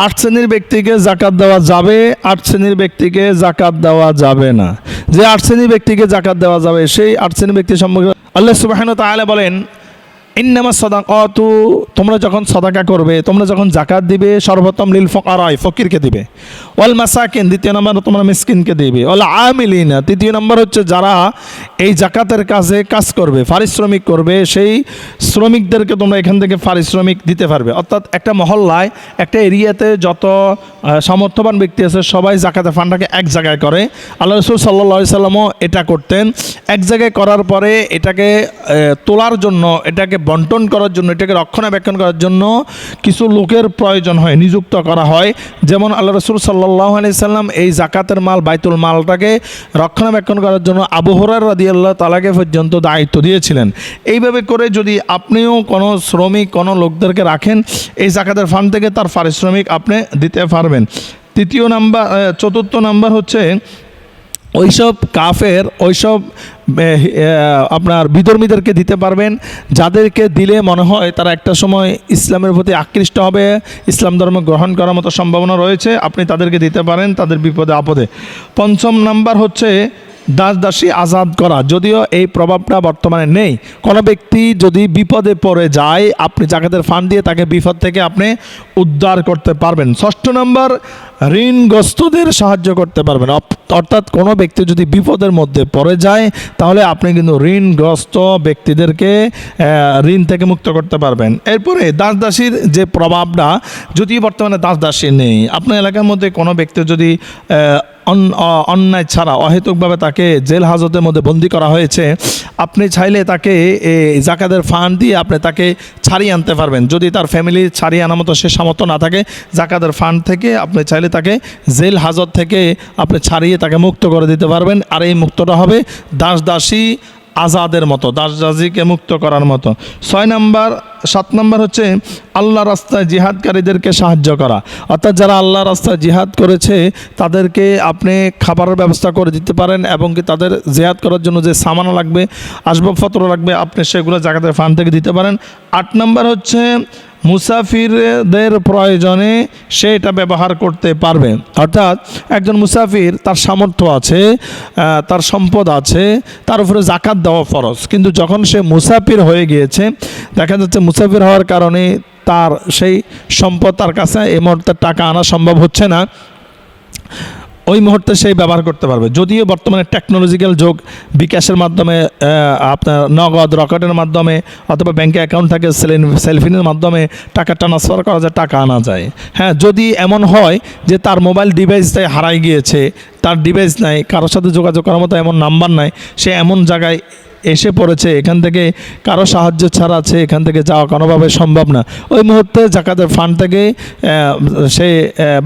8 শ্রেণীর ব্যক্তিকে জাকাত দেওয়া যাবে, 8 শ্রেণীর ব্যক্তিকে জাকাত দেওয়া যাবে না। যে 8 শ্রেণীর ব্যক্তিকে জাকাত দেওয়া যাবে সেই 8 শ্রেণীর ব্যক্তি সম্পর্কে আল্লাহ সুবহানাহু ওয়া তাআলা বলেন, ইন্নামাস সাদাকাতু, তোমরা যখন সাদাকা করবে, তোমরা যখন জাকাত দিবে, সর্বপ্রথম লিল ফুকারা, ফকিরকে দিবে, ওয়াল মাসাকিন, দ্বিতীয় নম্বর তোমরা মিসকিনকে দিবে, ওয়াল আমিলিনা, তৃতীয় নম্বর হচ্ছে যারা এই জাকাতের কাজে কাজ করবে, পারিশ্রমিক করবে, সেই শ্রমিকদেরকে তোমরা এখান থেকে পারিশ্রমিক দিতে পারবে। অর্থাৎ একটা মহল্লায়, একটা এরিয়াতে যত সামর্থ্যবান ব্যক্তি আছে সবাই জাকাতের ফান্ডটাকে এক জায়গায় করে। আল্লাহ রাসূল সাল্লাল্লাহু আলাইহি সাল্লামও এটা করতেন। এক জায়গায় করার পরে এটাকে তোলার জন্য, এটাকে বন্টন করার জন্য, এটাকে রক্ষণাবেক্ষণ করার জন্য কিছু লোকের প্রয়োজন হয়, নিযুক্ত করা হয়। যেমন আল্লাহ রাসূল সাল্লাল্লাহু আলাইহি সাল্লাম এই জাকাতের মাল, বাইতুল মালটাকে রক্ষণাবেক্ষণ করার জন্য আবু হুরায়রা রাদিয়াল্লাহু তাআলাকে পর্যন্ত দায়িত্ব দিয়েছিলেন। এইভাবে করে যদি আপনিও কোনো শ্রমিক, কোনো লোকদেরকে রাখেন, এই জাকাতের ফান্ড থেকে তার পারিশ্রমিক আপনি দিতে পারবেন। চতুর্থ নাম্বার হচ্ছে ওইসব কাফের, ওইসব আপনার বিধর্মীদেরকে দিতে পারবেন, যাদেরকে দিলে মনে হয় তারা একটা সময় ইসলামের প্রতি আকৃষ্ট হবে, ইসলাম ধর্ম গ্রহণ করার মতো সম্ভাবনা রয়েছে, আপনি তাদেরকে দিতে পারেন তাদের বিপদে আপদে। পঞ্চম নাম্বার হচ্ছে দাস দাসী আজাদ করা। যদিও এই প্রভাবটা বর্তমানে নেই, কোনো ব্যক্তি যদি বিপদে পড়ে যায়, আপনি জাকাতের ফান্ড দিয়ে তাকে বিপদ থেকে আপনি উদ্ধার করতে পারবেন। ষষ্ঠ নম্বর, ঋণগ্রস্তদের সাহায্য করতে পারবেন। অর্থাৎ কোনো ব্যক্তি যদি বিপদের মধ্যে পড়ে যায়, তাহলে আপনি কিন্তু ঋণগ্রস্ত ব্যক্তিদেরকে ঋণ থেকে মুক্ত করতে পারবেন। এরপরে দাস দাসীর যে প্রভাবটা, যদিও বর্তমানে দাস দাসী নেই, আপনার এলাকার মধ্যে কোনো ব্যক্তি যদি অন্যায় ছাড়া অহেতুকভাবে তাকে জেল হাজতের মধ্যে বন্দি করা হয়েছে, আপনি চাইলে তাকে জাকাতের ফান্ড দিয়ে আপনি তাকে ছাড়িয়ে আনতে পারবেন। যদি তার ফ্যামিলি ছাড়িয়ে আনার মতো সে সামর্থ্য না থাকে, জাকাতের ফান্ড থেকে আপনি চাইলে তাকে জেল হাজত থেকে আপনি ছাড়িয়ে তাকে মুক্ত করে দিতে পারবেন। আর এই মুক্তটা হবে দাস দাসী আজাদের মতো, দাস দাসীকে মুক্ত করার মতো। 7 নম্বর হচ্ছে আল্লাহ রাস্তায় জিহাদকারীদেরকে সাহায্য করা। অর্থাৎ যারা আল্লাহ রাস্তায় জিহাদ করেছে তাদেরকে আপনি খাবারের ব্যবস্থা করে দিতে পারেন, এবং কি তাদের জিহাদ করার জন্য যে সামান লাগবে, আসবাবপত্র লাগবে, আপনি সেগুলো জাকাতের ফান্ড থেকে দিতে পারেন। 8 নম্বর হচ্ছে মুসাফিরদের প্রয়োজনে সে এটা ব্যবহার করতে পারবে। অর্থাৎ একজন মুসাফির, তার সামর্থ্য আছে, তার সম্পদ আছে, তার উপরে জাকাত দেওয়া ফরজ, কিন্তু যখন সে মুসাফির হয়ে গিয়েছে, দেখা যাচ্ছে মুসাফির হওয়ার কারণে তার সেই সম্পদ তার কাছে এই মুহূর্তে টাকা আনা সম্ভব হচ্ছে না, ওই মুহূর্তে সেই ব্যবহার করতে পারবে। যদিও বর্তমানে টেকনোলজিক্যাল যুগ, বিকাশের মাধ্যমে, আপনার নগদ রকেটের মাধ্যমে, অথবা ব্যাংকে অ্যাকাউন্ট থাকে, সেলফিনের মাধ্যমে টাকা ট্রান্সফার করা যায়, টাকা আনা যায়। হ্যাঁ, যদি এমন হয় যে তার মোবাইল ডিভাইসটাই হারাই গিয়েছে, তার ডিভাইস নাই, কারোর সাথে যোগাযোগ করার মতো এমন নাম্বার নাই, সে এমন জায়গায় এসে পড়েছে, এখান থেকে কারো সাহায্য ছাড়া আছে এখান থেকে যাওয়া কোনোভাবে সম্ভব না, ওই মুহূর্তে জাকাতের ফান্ড থেকে সে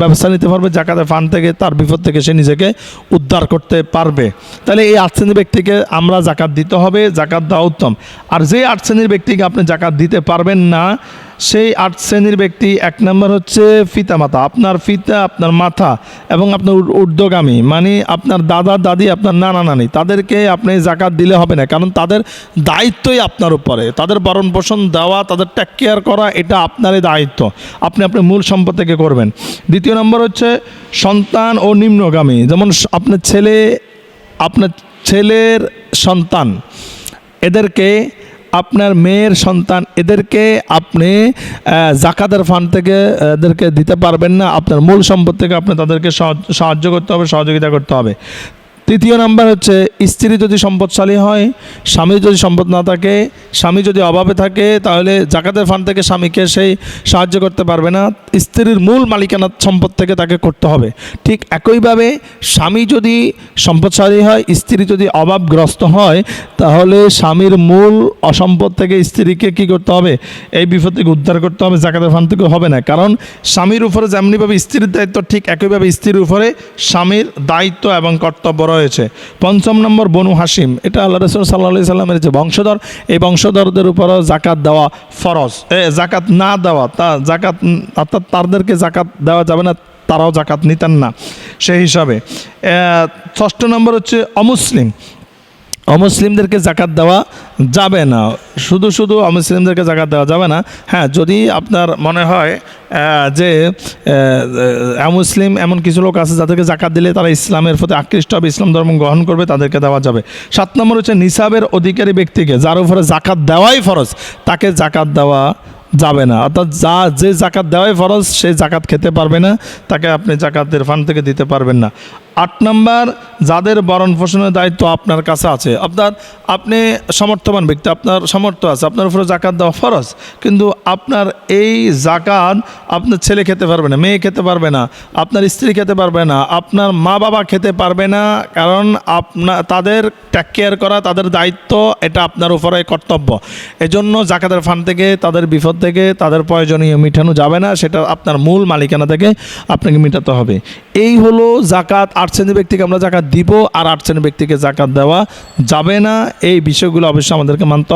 ব্যবস্থা নিতে পারবে, জাকাতের ফান্ড থেকে তার বিপদ থেকে সে নিজেকে উদ্ধার করতে পারবে। তাহলে এই 8 শ্রেণীর ব্যক্তিকে আমরা জাকাত দিতে হবে, জাকাত দেওয়া উত্তম। আর যে 8 শ্রেণীর ব্যক্তিকে আপনি জাকাত দিতে পারবেন না, সেই 8 শ্রেণীর ব্যক্তি, 1 নম্বর হচ্ছে পিতামাতা, আপনার পিতা, আপনার মাথা এবং আপনার ঊর্ধ্বগামী, মানে আপনার দাদা দাদি, আপনার নানা নানি, তাদেরকে আপনি জাকাত দিলে হবে না, কারণ তাদের দায়িত্বই আপনার উপরে, তাদের ভরণ পোষণ দেওয়া, তাদের টেক কেয়ার করা, এটা আপনারই দায়িত্ব, আপনি আপনার মূল সম্পদ থেকে করবেন। দ্বিতীয় নম্বর হচ্ছে সন্তান ও নিম্নগামী, যেমন আপনার ছেলের সন্তান, এদেরকে, আপনার মেয়ের সন্তান, এদেরকে আপনি জাকাতের ফান্ড থেকে এদেরকে দিতে পারবেন না, আপনার মূল সম্পদ থেকে আপনি তাদেরকে সাহায্য করতে হবে, সহযোগিতা করতে হবে। তৃতীয় নাম্বার হচ্ছে স্ত্রী যদি সম্পদশালী হয়, স্বামী যদি সম্পদ না থাকে, স্বামী যদি অভাবে থাকে, তাহলে জাকাতের ফান্ড থেকে স্বামীকে সেই সাহায্য করতে পারবে না, স্ত্রীর মূল মালিকানা সম্পদ থেকে তাকে করতে হবে। ঠিক একইভাবে স্বামী যদি সম্পদশালী হয়, স্ত্রী যদি অভাবগ্রস্ত হয়, তাহলে স্বামীর মূল অসম্পদ থেকে স্ত্রীকে কী করতে হবে, এই বিপদ থেকে উদ্ধার করতে হবে, জাকাতের ফান্ড থেকে হবে না। কারণ স্বামীর উপরে যেমনিভাবে স্ত্রীর দায়িত্ব, ঠিক একইভাবে স্ত্রীর উপরে স্বামীর দায়িত্ব এবং কর্তব্য রয়েছে। 5 নম্বর বনু হাসিম, এটা আল্লাহ রাসূল সাল্লাল্লাহু আলাইহি সাল্লামের যে বংশধর, এই বংশধরদের উপরও জাকাত দেওয়া ফরজ। জাকাত না দেওয়া, জাকাত অর্থাৎ তাদেরকে জাকাত দেওয়া যাবে না, তারাও জাকাত নিতেন না সেই হিসাবে। 6 নম্বর হচ্ছে অমুসলিম, অমুসলিমদেরকে জাকাত দেওয়া যাবে না। শুধু শুধু অমুসলিমদেরকে জাকাত দেওয়া যাবে না। হ্যাঁ, যদি আপনার মনে হয় যে অমুসলিম এমন কিছু লোক আছে যাদেরকে জাকাত দিলে তারা ইসলামের প্রতি আকৃষ্ট হবে, ইসলাম ধর্ম গ্রহণ করবে, তাদেরকে দেওয়া যাবে। 7 নম্বর হচ্ছে নিসাবের অধিকারী ব্যক্তিকে, যার উপরে জাকাত দেওয়াই ফরজ, তাকে জাকাত দেওয়া যাবে না। অর্থাৎ যে জাকাত দেওয়াই ফরজ সে জাকাত খেতে পারবে না, তাকে আপনি জাকাতের ফান্ড থেকে দিতে পারবেন না। 8 নম্বর, যাদের ভরণ পোষণের দায়িত্ব আপনার কাছে আছে, আপনি সমর্থবান ব্যক্তি, আপনার সামর্থ্য আছে, আপনার উপরে জাকাত দেওয়া ফরজ, কিন্তু আপনার এই জাকাত আপনার ছেলে খেতে পারবে না, মেয়ে খেতে পারবে না, আপনার স্ত্রী খেতে পারবে না, আপনার মা বাবা খেতে পারবে না, কারণ তাদের টেক কেয়ার করা তাদের দায়িত্ব, এটা আপনার উপরে কর্তব্য। এজন্য জাকাতের ফান্ড থেকে তাদের বিপদ থেকে তাদের প্রয়োজনীয় মিটানো যাবে না, সেটা আপনার মূল মালিকানা থেকে আপনাকে মিটাতে হবে। এই হলো জাকাত। 8 শ্রেণীর ব্যক্তিকে আমরা জাকাত দিব আর 8 শ্রেণীর ব্যক্তিকে জাকাত দেওয়া যাবে না। এই বিষয়গুলো অবশ্যই আমাদেরকে মানতে হবে।